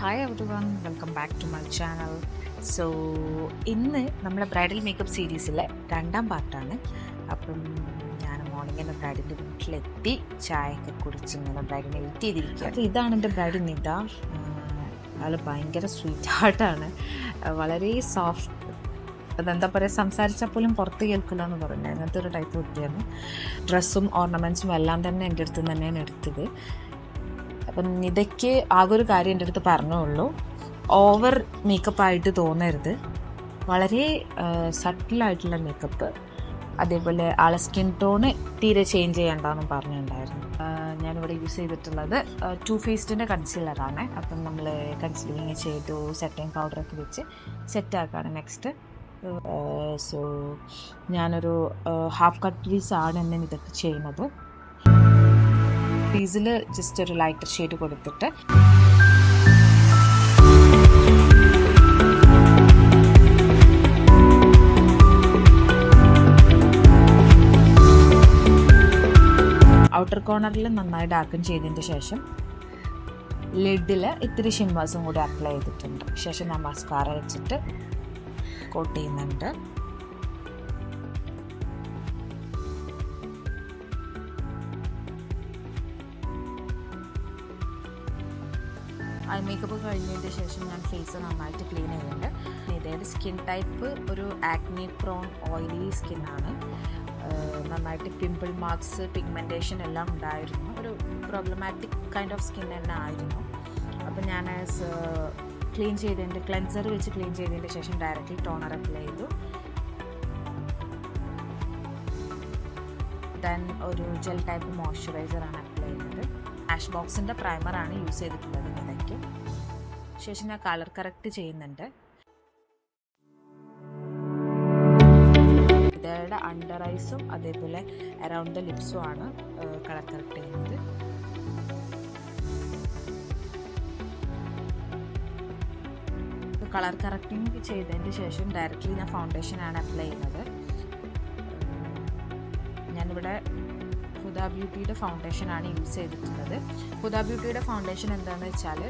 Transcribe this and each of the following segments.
Hi everyone, welcome back to my channel. So ഇന്ന് നമ്മളെ bridal makeup സീരീസിലെ 2ാം പാർട്ടാണ്. അപ്പം ഞാൻ മോർണിംഗ് ബ്രൈഡിൻ്റെ വീട്ടിലെത്തി ചായയൊക്കെ കുടിച്ച് ഇങ്ങനെ ബ്രൈഡിനെ വെയിറ്റ് ചെയ്തിരിക്കുക. അപ്പോൾ ഇതാണ് എൻ്റെ ബ്രൈഡ് നിത. ആൾ ഭയങ്കര സ്വീറ്റ് ഹാർട്ടാണ്, വളരെ സോഫ്റ്റ്. അതെന്താ പറയുക, സംസാരിച്ചാൽ പോലും പുറത്ത് കേൾക്കില്ല എന്ന് പറഞ്ഞു, അങ്ങനത്തെ ഒരു ടൈപ്പ് കുട്ടിയാണ്. ഡ്രസ്സും ഓർണമെൻറ്റ്സും എല്ലാം തന്നെ എൻ്റെ അടുത്ത് തന്നെയാണ് എടുത്തത്. അപ്പം ഇതൊക്കെ ആകെ ഒരു കാര്യം എൻ്റെ അടുത്ത് പറഞ്ഞുള്ളൂ, ഓവർ മേക്കപ്പായിട്ട് തോന്നരുത്, വളരെ സട്ടിലായിട്ടുള്ള മേക്കപ്പ്. അതേപോലെ ആളെ സ്കിൻ ടോണ് തീരെ ചേഞ്ച് ചെയ്യണ്ടെന്നും പറഞ്ഞിട്ടുണ്ടായിരുന്നു. ഞാനിവിടെ യൂസ് ചെയ്തിട്ടുള്ളത് ടു ഫേസ്ഡിൻ്റെ കൺസീലറാണ്. അപ്പം നമ്മൾ കൺസീലിങ് ചെയ്തു, സെറ്റിംഗ് പൗഡറൊക്കെ വെച്ച് സെറ്റാക്കാണ് നെക്സ്റ്റ്. സോ ഞാനൊരു ഹാഫ് കട്ട് പീസാണ് എന്നെ ഇതൊക്കെ ചെയ്യുന്നത്. പീസിൽ ജസ്റ്റ് ഒരു ലൈറ്റർ ഷെയ്ഡ് കൊടുത്തിട്ട് ഔട്ടർ കോർണറിൽ നന്നായി ഡാർക്കൻ ചെയ്തതിന് ശേഷം ലിഡിൽ ഇത്തിരി ഷിമ്മേഴ്സും കൂടി അപ്ലൈ ചെയ്തിട്ടുണ്ട്. ശേഷം ഞാൻ മസ്കാറ വെച്ചിട്ട് കോട്ട് ചെയ്യുന്നുണ്ട്. ഐ മേക്കപ്പ് കഴിഞ്ഞതിന് ശേഷം ഞാൻ ഫേസ് നന്നായിട്ട് ക്ലീൻ ചെയ്യുന്നുണ്ട്. ഇതേടെ സ്കിൻ ടൈപ്പ് ഒരു ആക്നി പ്രോൺ ഓയിലി സ്കിന്നാണ്. നന്നായിട്ട് പിമ്പിൾ മാർക്സ്, പിഗ്മെൻറ്റേഷൻ എല്ലാം ഉണ്ടായിരുന്നു. ഒരു പ്രോബ്ലമാറ്റിക് കൈൻഡ് ഓഫ് സ്കിൻ തന്നെ ആയിരുന്നു. അപ്പോൾ ഞാൻ ക്ലീൻ ചെയ്തതിൻ്റെ ക്ലെൻസർ വെച്ച് ക്ലീൻ ചെയ്തതിന് ശേഷം ഡയറക്റ്റ്ലി ടോണർ അപ്ലൈ ചെയ്തു. ദെൻ ഒരു ജെൽ ടൈപ്പ് മോയ്സ്ചറൈസറാണ് അപ്ലൈ ചെയ്യുന്നത്. ആഷ് ബോക്സിൻ്റെ പ്രൈമറാണ് യൂസ് ചെയ്തിട്ടുള്ളത് ഇതൊക്കെ. ശേഷം ഞാൻ കളർ കറക്റ്റ് ചെയ്യുന്നുണ്ട്. ഇതയുടെ അണ്ടർ ഐസും അതേപോലെ അറൗണ്ട് ദ ലിപ്സും ആണ് കളർ കറക്റ്റ് ചെയ്യുന്നത്. കളർ കറക്റ്റിംഗ് ചെയ്തതിന് ശേഷം ഡയറക്റ്റ്ലി ഞാൻ ഫൗണ്ടേഷനാണ് അപ്ലൈ ചെയ്യുന്നത്. ഞാനിവിടെ ഹുദ ബ്യൂട്ടിയുടെ ഫൗണ്ടേഷനാണ് യൂസ് ചെയ്തിട്ടുള്ളത്. ഹുദ ബ്യൂട്ടിയുടെ ഫൗണ്ടേഷൻ എന്താണെന്ന് വെച്ചാൽ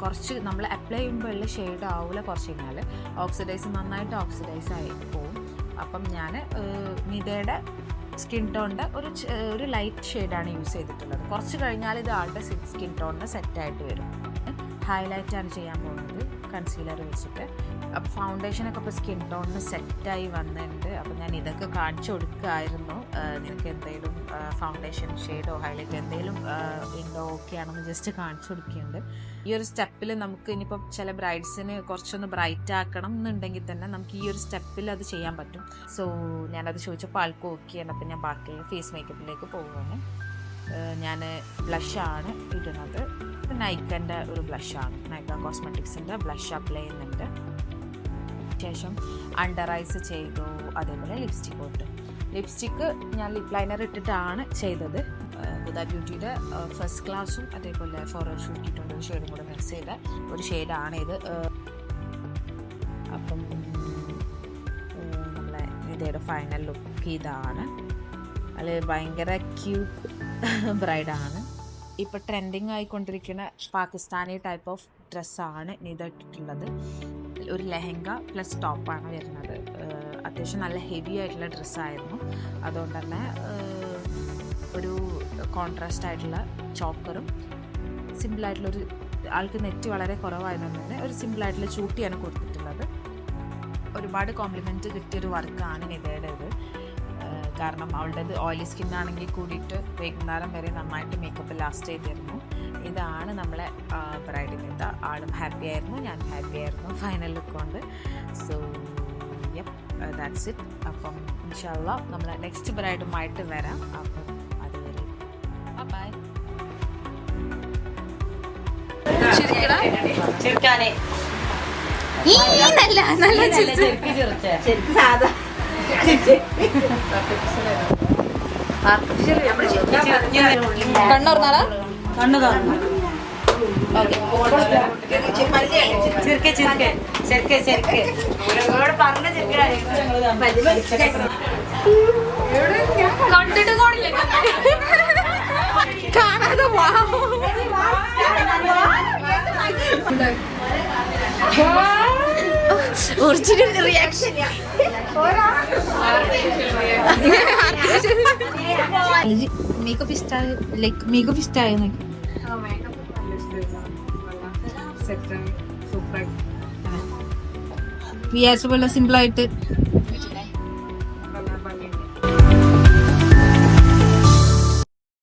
കുറച്ച് നമ്മൾ അപ്ലൈ ചെയ്യുമ്പോഴുള്ള ഷെയ്ഡ് ആവില്ല, കുറച്ച് കഴിഞ്ഞാൽ ഓക്സിഡൈസ് നന്നായിട്ട് ഓക്സിഡൈസ് ആയി പോവും. അപ്പം ഞാൻ നിതയുടെ സ്കിൻ ടോണിൻ്റെ ഒരു ലൈറ്റ് ഷെയ്ഡാണ് യൂസ് ചെയ്തിട്ടുള്ളത്. കുറച്ച് കഴിഞ്ഞാൽ ഇത് ആളുടെ സ്കിൻ ടോണിന് സെറ്റായിട്ട് വരും. ഹൈലൈറ്റാണ് ചെയ്യാൻ പോകുന്നത് കൺസീലർ വെച്ചിട്ട്. അപ്പോൾ ഫൗണ്ടേഷനൊക്കെ ഇപ്പോൾ സ്കിൻ ടോണിന് സെറ്റായി വന്നിട്ടുണ്ട്. അപ്പോൾ ഞാൻ ഇതൊക്കെ കാണിച്ചു കൊടുക്കുകയായിരുന്നു, നിനക്ക് എന്തെങ്കിലും ഫൗണ്ടേഷൻ ഷെയ്ഡോ ഹൈലൈറ്റ് എന്തെങ്കിലും ഉണ്ടോ ഓക്കെ ആണെന്ന് ജസ്റ്റ് കാണിച്ചു കൊടുക്കുന്നുണ്ട്. ഈ ഒരു സ്റ്റെപ്പിൽ നമുക്ക് ഇനിയിപ്പോൾ ചില ബ്രൈഡ്സിന് കുറച്ചൊന്ന് ബ്രൈറ്റ് ആക്കണം എന്നുണ്ടെങ്കിൽ തന്നെ നമുക്ക് ഈ ഒരു സ്റ്റെപ്പിൽ അത് ചെയ്യാൻ പറ്റും. സോ ഞാനത് ചോദിച്ചപ്പോൾ ആൾക്ക് ഓക്കെയാണ്. അപ്പോൾ ഞാൻ ബാക്കി ഫേസ് മേക്കപ്പിലേക്ക് പോവുകയാണ്. ഞാൻ ബ്ലഷാണ് ഇടുന്നത്. നൈക്കൻ്റെ ഒരു ബ്ലഷാണ്, നൈക്ക കോസ്മെറ്റിക്സിൻ്റെ ബ്ലഷ് അപ്ലൈ ചെയ്യുന്നുണ്ട്. ശേഷം അണ്ടർ ഐസ് ചെയ്തു, അതേപോലെ ലിപ്സ്റ്റിക് ഇട്ടു. ലിപ്സ്റ്റിക്ക് ഞാൻ ലിപ് ലൈനർ ഇട്ടിട്ടാണ് ചെയ്തത്. ഹുദ ബ്യൂട്ടിയുടെ ഫസ്റ്റ് ക്ലാസ്സും അതേപോലെ ഫോറോഷൂട്ട് കിട്ടുന്ന ഒരു ഷെയ്ഡും കൂടെ മിക്സ് ചെയ്ത ഒരു ഷെയ്ഡാണ് ഇത്. അപ്പം നമ്മളെ ഇതേടെ ഫൈനൽ ലുക്ക് ഇതാണ്. അതിൽ ഭയങ്കര ക്യൂട്ട് ബ്രൈഡാണ്. ഇപ്പോൾ ട്രെൻഡിങ് ആയിക്കൊണ്ടിരിക്കുന്ന പാകിസ്ഥാനി ടൈപ്പ് ഓഫ് ഡ്രസ്സാണ് നിത ഇട്ടിട്ടുള്ളത്. ഒരു ലെഹങ്ക പ്ലസ് ടോപ്പാണ് വരുന്നത്. അത്യാവശ്യം നല്ല ഹെവി ആയിട്ടുള്ള ഡ്രസ്സായിരുന്നു. അതുകൊണ്ട് തന്നെ ഒരു കോൺട്രാസ്റ്റ് ആയിട്ടുള്ള ചോക്കറും സിമ്പിളായിട്ടുള്ളൊരു, ആൾക്ക് നെറ്റ് വളരെ കുറവായതുകൊണ്ട് തന്നെ ഒരു സിമ്പിളായിട്ടുള്ള ചൂട്ടിയാണ് കൊടുത്തിട്ടുള്ളത്. ഒരുപാട് കോംപ്ലിമെൻറ്റ് കിട്ടിയൊരു വർക്കാണ് നിതയുടേത്. കാരണം അവളുടേത് ഓയിലി സ്കിന്നാണെങ്കിൽ കൂടിയിട്ട് വൈകുന്നേരം വരെ നന്നായിട്ട് മേക്കപ്പ് ലാസ്റ്റ് ചെയ്തിരുന്നു. ഇതാണ് നമ്മളെ ബ്രൈഡിന് നിത. ആളും ഹാപ്പി ആയിരുന്നു, ഞാൻ ഹാപ്പി ആയിരുന്നു ഫൈനൽ ലുക്ക് കൊണ്ട്. So that's it. അപ്പം ഇൻഷാല്ലാ നമ്മൾ നെക്സ്റ്റ് ബ്രൈഡുമായിട്ട് വരാം. അപ്പം അതുവരെ ബൈ. കണ്ണുറന്നാളാ കണ്ണു തുറന്നു. കണ്ടിട്ട് കാണാതെ ഒറിജിനൽ റിയാക്ഷൻ. മേക്കപ്പ് ഇഷ്ടമായി, ലൈക്ക് മേക്കപ്പ് ഇഷ്ടമായി വിചാരിച്ച പോലെ സിമ്പിൾ ആയിട്ട്